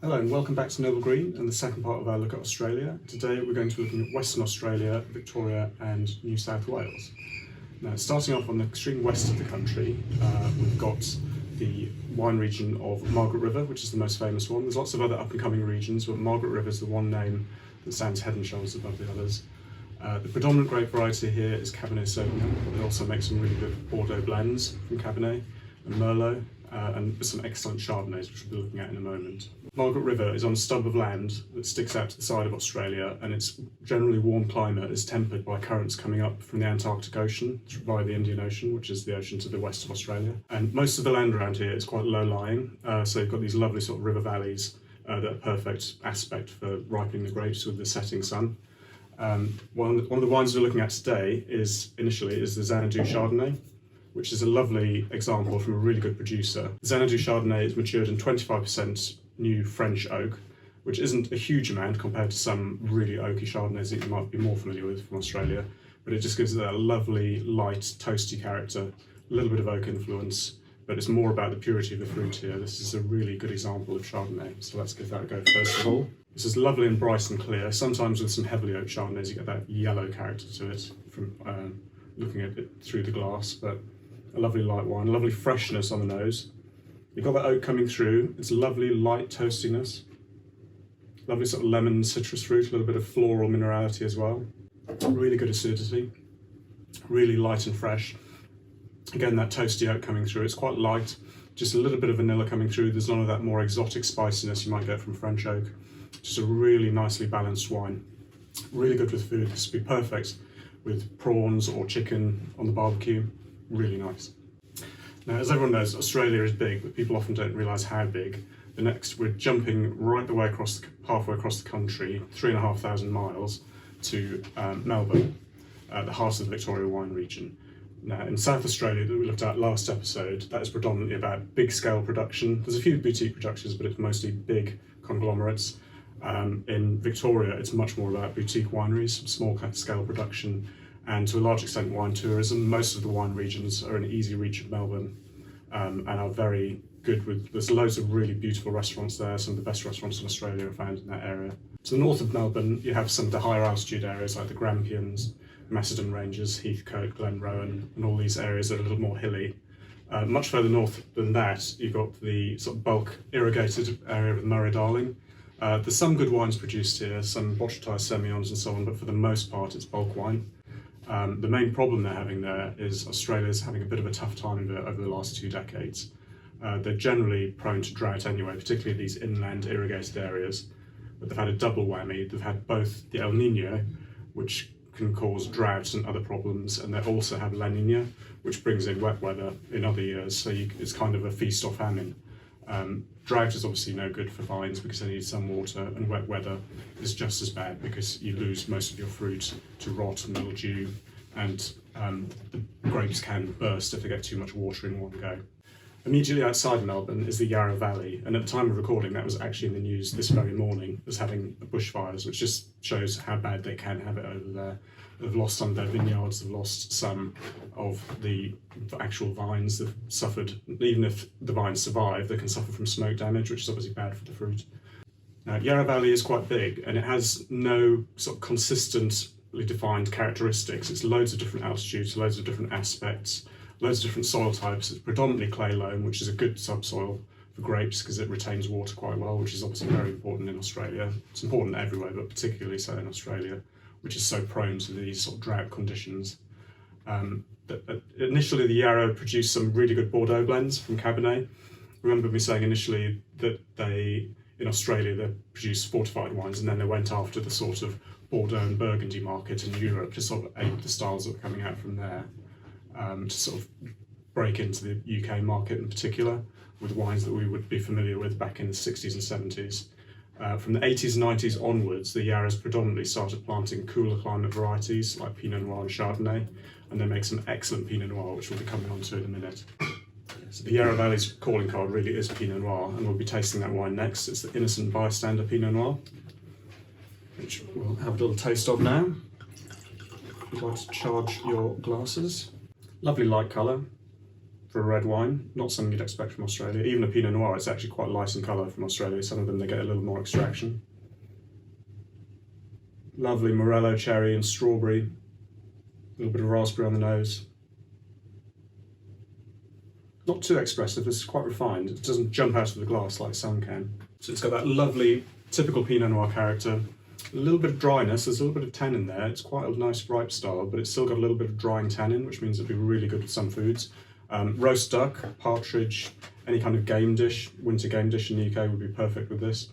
Hello and welcome back to Noble Green and the second part of our look at Australia. Today we're going to be looking at Western Australia, Victoria and New South Wales. Now, starting off on the extreme west of the country, we've got the wine region of Margaret River, which is the most famous one. There's lots of other up and coming regions, but Margaret River is the one name that stands head and shoulders above the others. The predominant grape variety here is Cabernet Sauvignon. They also make some really good Bordeaux blends from Cabernet and Merlot, and some excellent Chardonnays, which we'll be looking at in a moment. Margaret River is on a stub of land that sticks out to the side of Australia, and its generally warm climate is tempered by currents coming up from the Antarctic Ocean via the Indian Ocean, which is the ocean to the west of Australia. And most of the land around here is quite low-lying, so you've got these lovely sort of river valleys that are perfect aspect for ripening the grapes with the setting sun. One of the wines we're looking at today is the Xanadu Chardonnay, which is a lovely example from a really good producer. Xanadu Chardonnay is matured in 25% new French oak, which isn't a huge amount compared to some really oaky Chardonnays that you might be more familiar with from Australia, but it just gives it a lovely, light, toasty character, a little bit of oak influence, but it's more about the purity of the fruit here. This is a really good example of Chardonnay, so let's give that a go first of all. This is lovely and bright and clear. Sometimes with some heavily oaked Chardonnays you get that yellow character to it from looking at it through the glass, but a lovely light wine, lovely freshness on the nose. You've got that oak coming through, it's lovely light toastiness, lovely sort of lemon citrus fruit, a little bit of floral minerality as well. Really good acidity, really light and fresh. Again, that toasty oak coming through, it's quite light, just a little bit of vanilla coming through. There's none of that more exotic spiciness you might get from French oak. Just a really nicely balanced wine. Really good with food. This would be perfect with prawns or chicken on the barbecue. Really nice. Now, as everyone knows, Australia is big, but people often don't realise how big. We're jumping right the way halfway across the country, 3,500 miles, to Melbourne, the heart of the Victoria wine region. Now, in South Australia that we looked at last episode, that is predominantly about big scale production. There's a few boutique productions, but it's mostly big conglomerates. In Victoria, it's much more about boutique wineries, small scale production, and to a large extent wine tourism. Most of the wine regions are in easy reach of Melbourne, and are very good with, there's loads of really beautiful restaurants there. Some of the best restaurants in Australia are found in that area. To the north of Melbourne, you have some of the higher altitude areas like the Grampians, Macedon Ranges, Heathcote, Glenrowan, and all these areas that are a little more hilly. Much further north than that, you've got the sort of bulk irrigated area of Murray-Darling. There's some good wines produced here, some Botrytis Semillons and so on, but for the most part it's bulk wine. The main problem they're having there is Australia's having a bit of a tough time of it over the last 2 decades. They're generally prone to drought anyway, particularly these inland irrigated areas, but they've had a double whammy. They've had both the El Nino, which can cause drought and other problems, and they also have La Nina, which brings in wet weather in other years, so it's kind of a feast or famine. Drought is obviously no good for vines because they need some water, and wet weather is just as bad because you lose most of your fruit to rot and mildew, and the grapes can burst if they get too much water in one go. Immediately outside Melbourne is the Yarra Valley, and at the time of recording that was actually in the news this very morning as having bushfires, which just shows how bad they can have it over there. They've lost some of their vineyards, they've lost some of the actual vines. They've suffered, even if the vines survive, they can suffer from smoke damage, which is obviously bad for the fruit. Now, Yarra Valley is quite big, and it has no sort of consistently defined characteristics. It's loads of different altitudes, loads of different aspects, loads of different soil types. It's predominantly clay loam, which is a good subsoil for grapes because it retains water quite well, which is obviously very important in Australia. It's important everywhere, but particularly so in Australia, which is so prone to these sort of drought conditions. Initially, the Yarra produced some really good Bordeaux blends from Cabernet. Remember me saying initially that in Australia, they produced fortified wines, and then they went after the sort of Bordeaux and Burgundy market in Europe to sort of aid the styles that were coming out from there, to sort of break into the UK market in particular with wines that we would be familiar with back in the 60s and 70s. From the 80s and 90s onwards, the Yarras predominantly started planting cooler climate varieties like Pinot Noir and Chardonnay, and they make some excellent Pinot Noir, which we'll be coming on to in a minute. So the Yarra Valley's calling card really is Pinot Noir, and we'll be tasting that wine next. It's the Innocent Bystander Pinot Noir, which we'll have a little taste of now. If you'd like to charge your glasses. Lovely light colour, for a red wine, not something you'd expect from Australia. Even a Pinot Noir, it's actually quite light in colour from Australia. Some of them, they get a little more extraction. Lovely Morello cherry and strawberry, a little bit of raspberry on the nose. Not too expressive, this is quite refined. It doesn't jump out of the glass like some can. So it's got that lovely, typical Pinot Noir character. A little bit of dryness, there's a little bit of tannin there. It's quite a nice ripe style, but it's still got a little bit of drying tannin, which means it'd be really good with some foods. Roast duck, partridge, any kind of game dish, winter game dish in the UK would be perfect with this.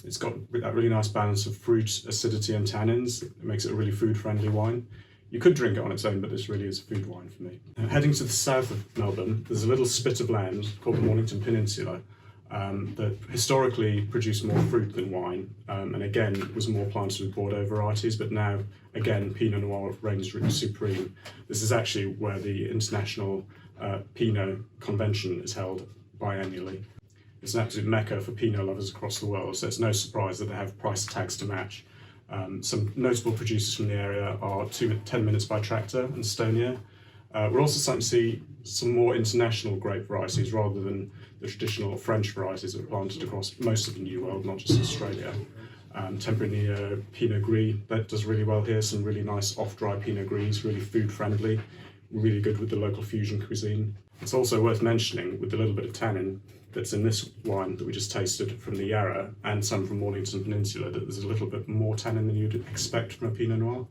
It's got that really nice balance of fruit, acidity and tannins. It makes it a really food-friendly wine. You could drink it on its own, but this really is a food wine for me. Heading to the south of Melbourne, there's a little spit of land called the Mornington Peninsula that historically produced more fruit than wine, and again was more planted with Bordeaux varieties, but now, again, Pinot Noir reigns supreme. This is actually where the International Pinot Convention is held biannually. It's an absolute mecca for Pinot lovers across the world, so it's no surprise that they have price tags to match. Some notable producers from the area are 10 Minutes by Tractor and Stonier. We're also starting to see some more international grape varieties rather than the traditional French varieties that are planted across most of the New World, not just Australia. Tempranillo, Pinot Gris, that does really well here. Some really nice off-dry Pinot Gris, really food-friendly, really good with the local fusion cuisine. It's also worth mentioning, with a little bit of tannin that's in this wine that we just tasted from the Yarra and some from Mornington Peninsula, that there's a little bit more tannin than you'd expect from a Pinot Noir.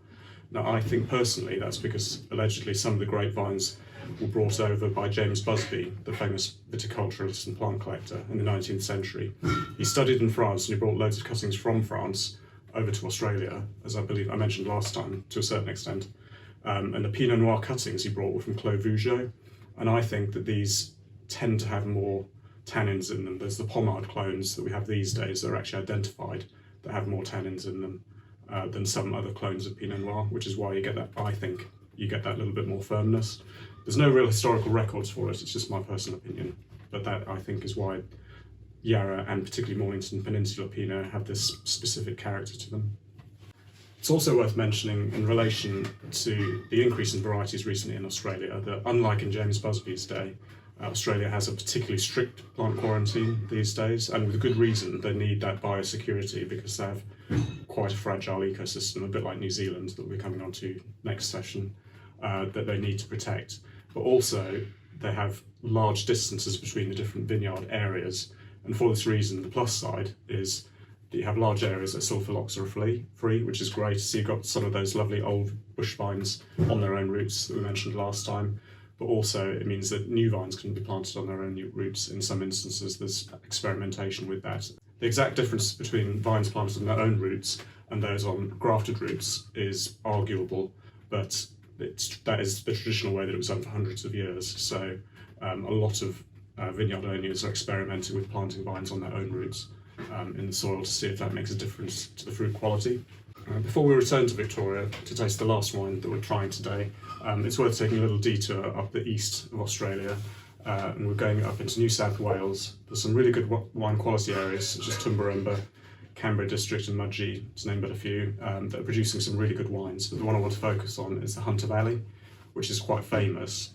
Now, I think personally that's because allegedly some of the grapevines were brought over by James Busby, the famous viticulturalist and plant collector in the 19th century. He studied in France and he brought loads of cuttings from France over to Australia, as I believe I mentioned last time, to a certain extent. And the Pinot Noir cuttings he brought were from Clos Vougeot, and I think that these tend to have more tannins in them. There's the Pommard clones that we have these days that are actually identified that have more tannins in them than some other clones of Pinot Noir, which is why you get that, I think, you get that little bit more firmness. There's no real historical records for it, it's just my personal opinion, but that I think is why Yarra and particularly Mornington Peninsula Pinot have this specific character to them. It's also worth mentioning in relation to the increase in varieties recently in Australia that, unlike in James Busby's day, Australia has a particularly strict plant quarantine these days, and with good reason. They need that biosecurity because they have quite a fragile ecosystem, a bit like New Zealand that we'll be coming on to next session, that they need to protect. But also they have large distances between the different vineyard areas, and for this reason the plus side is that you have large areas that are still phylloxera-free, which is great. So you've got some of those lovely old bush vines on their own roots that we mentioned last time, but also it means that new vines can be planted on their own new roots. In some instances there's experimentation with that. The exact difference between vines planted on their own roots and those on grafted roots is arguable, but that is the traditional way that it was done for hundreds of years. So a lot of vineyard owners are experimenting with planting vines on their own roots in the soil to see if that makes a difference to the fruit quality. Before we return to Victoria to taste the last wine that we're trying today, it's worth taking a little detour up the east of Australia, and we're going up into New South Wales. There's some really good wine quality areas such as Tumbarumba, Canberra District and Mudgee, to name but a few, that are producing some really good wines. But the one I want to focus on is the Hunter Valley, which is quite famous.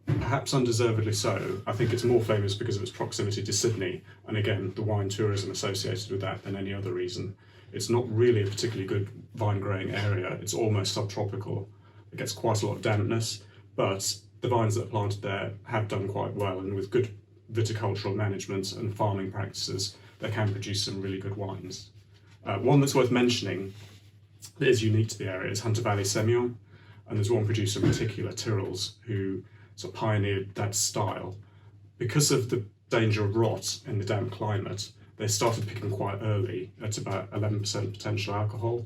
Perhaps undeservedly so. I think it's more famous because of its proximity to Sydney, and again, the wine tourism associated with that than any other reason. It's not really a particularly good vine growing area. It's almost subtropical. It gets quite a lot of dampness, but the vines that are planted there have done quite well, and with good viticultural management and farming practices, they can produce some really good wines. One that's worth mentioning that is unique to the area is Hunter Valley Semillon, and there's one producer in particular, Tyrrell's, who sort of pioneered that style. Because of the danger of rot in the damp climate, they started picking quite early at about 11% potential alcohol,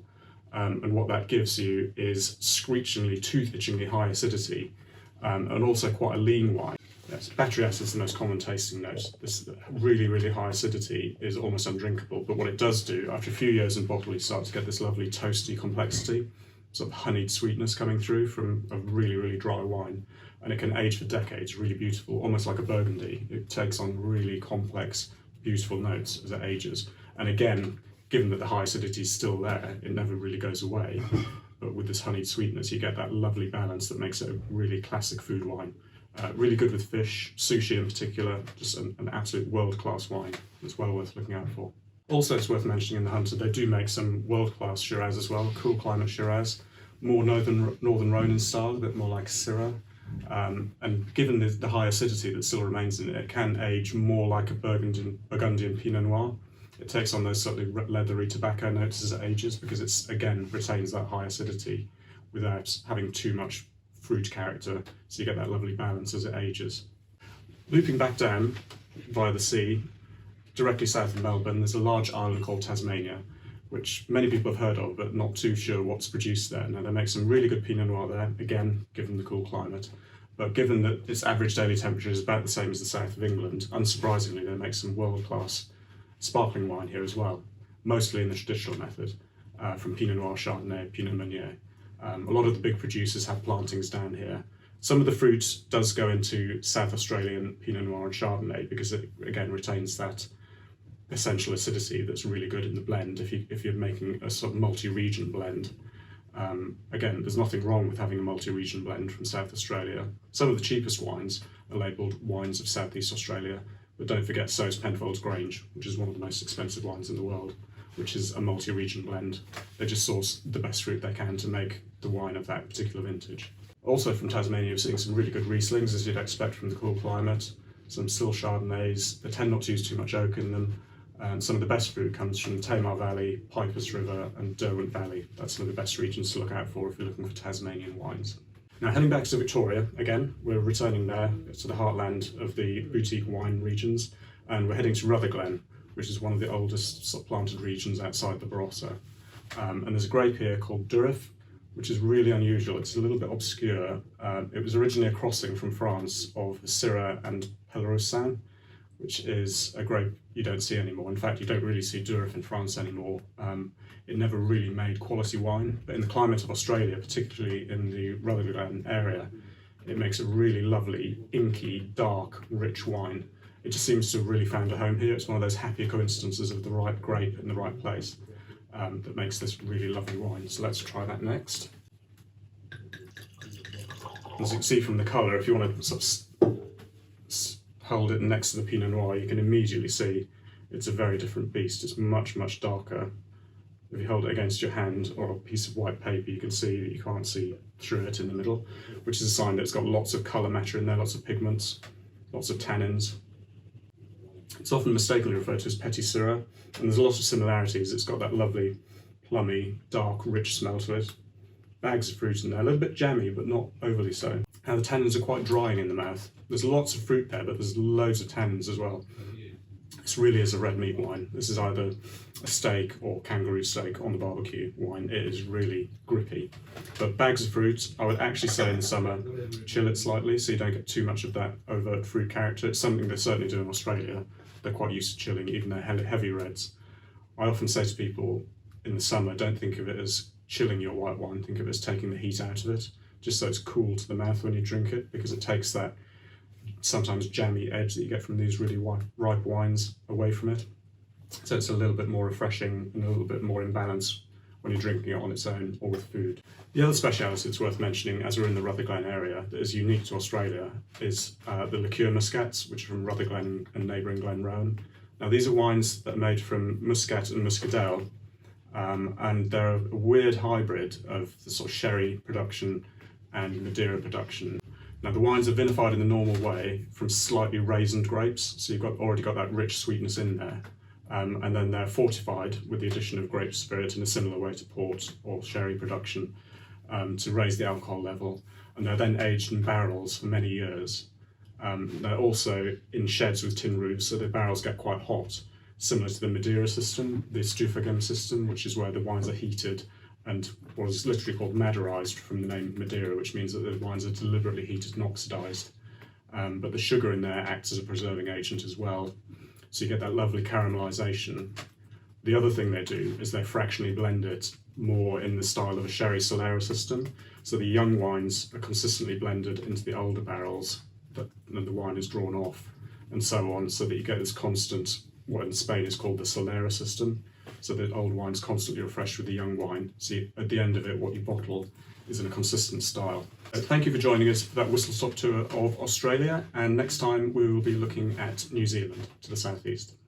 and what that gives you is screechingly, tooth-itchingly high acidity, and also quite a lean wine. Yes, battery acid is the most common tasting note. This really, really high acidity is almost undrinkable, but what it does do, after a few years in bottle, you start to get this lovely toasty complexity, sort of honeyed sweetness coming through from a really, really dry wine, and it can age for decades, really beautiful, almost like a Burgundy. It takes on really complex, beautiful notes as it ages. And again, given that the high acidity is still there, it never really goes away. But with this honeyed sweetness, you get that lovely balance that makes it a really classic food wine. Really good with fish, sushi in particular, just an absolute world-class wine that's well worth looking out for. Also, it's worth mentioning in the Hunter, they do make some world-class Shiraz as well, cool climate Shiraz, more northern Rhone in style, a bit more like Syrah. And given the high acidity that still remains in it, it can age more like a Burgundian Pinot Noir. It takes on those slightly leathery tobacco notes as it ages because it's, again, retains that high acidity without having too much fruit character, so you get that lovely balance as it ages. Looping back down via the sea, directly south of Melbourne, there's a large island called Tasmania, which many people have heard of, but not too sure what's produced there. Now, they make some really good Pinot Noir there, again, given the cool climate. But given that its average daily temperature is about the same as the south of England, unsurprisingly, they make some world-class sparkling wine here as well, mostly in the traditional method, from Pinot Noir, Chardonnay, Pinot Meunier. A lot of the big producers have plantings down here. Some of the fruit does go into South Australian Pinot Noir and Chardonnay because it, again, retains that essential acidity that's really good in the blend if you're making a sort of multi-region blend. Again, there's nothing wrong with having a multi-region blend from South Australia. Some of the cheapest wines are labelled wines of Southeast Australia, but don't forget so's Penfolds Grange, which is one of the most expensive wines in the world, which is a multi-region blend. They just source the best fruit they can to make the wine of that particular vintage. Also from Tasmania, you're seeing some really good Rieslings, as you'd expect from the cool climate, some still Chardonnays. They tend not to use too much oak in them. And some of the best fruit comes from the Tamar Valley, Pipers River and Derwent Valley. That's some of the best regions to look out for if you're looking for Tasmanian wines. Now, heading back to Victoria, again, we're returning there to the heartland of the boutique wine regions, and we're heading to Rutherglen, which is one of the oldest sort of planted regions outside the Barossa. And there's a grape here called Durif, which is really unusual. It's a little bit obscure. It was originally a crossing from France of Syrah and Pèleroussin, which is a grape you don't see anymore. In fact, you don't really see Durif in France anymore. It never really made quality wine, but in the climate of Australia, particularly in the Rutherglen area, it makes a really lovely, inky, dark, rich wine. It just seems to have really found a home here. It's one of those happy coincidences of the right grape in the right place that makes this really lovely wine. So let's try that next. As you can see from the colour, if you want to sort of hold it next to the Pinot Noir, you can immediately see it's a very different beast. It's much, much darker. If you hold it against your hand or a piece of white paper, you can see that you can't see through it in the middle, which is a sign that it's got lots of colour matter in there, lots of pigments, lots of tannins. It's often mistakenly referred to as Petit Syrah, and there's a lot of similarities. It's got that lovely, plummy, dark, rich smell to it. Bags of fruit in there, a little bit jammy, but not overly so. Now the tannins are quite drying in the mouth. There's lots of fruit there, but there's loads of tannins as well. This really is a red meat wine. This is either a steak or kangaroo steak on the barbecue wine. It is really grippy. But bags of fruit, I would actually say in the summer, chill it slightly so you don't get too much of that overt fruit character. It's something they certainly do in Australia. They're quite used to chilling, even their heavy reds. I often say to people in the summer, don't think of it as chilling your white wine, think of it as taking the heat out of it, just so it's cool to the mouth when you drink it, because it takes that sometimes jammy edge that you get from these really ripe wines away from it. So it's a little bit more refreshing and a little bit more in balance when you're drinking it on its own or with food. The other speciality that's worth mentioning, as we're in the Rutherglen area, that is unique to Australia, is the liqueur muscats, which are from Rutherglen and neighbouring Glenrowan. Now these are wines that are made from muscat and muscadel, and they're a weird hybrid of the sort of sherry production and Madeira production. Now the wines are vinified in the normal way from slightly raisined grapes, so you've already got that rich sweetness in there. And then they're fortified with the addition of grape spirit in a similar way to port or sherry production to raise the alcohol level. And they're then aged in barrels for many years. They're also in sheds with tin roofs, so the barrels get quite hot, similar to the Madeira system, the Stufagem system, which is where the wines are heated and what is literally called Madeirized from the name Madeira, which means that the wines are deliberately heated and oxidized. But the sugar in there acts as a preserving agent as well, so you get that lovely caramelization. The other thing they do is they fractionally blend it more in the style of a sherry Solera system, so the young wines are consistently blended into the older barrels, but then the wine is drawn off, and so on, so that you get this constant, what in Spain is called the Solera system. so that old wine's constantly refreshed with the young wine. See, at the end of it, what you bottle is in a consistent style. Thank you for joining us for that whistle-stop tour of Australia, and next time we will be looking at New Zealand to the southeast.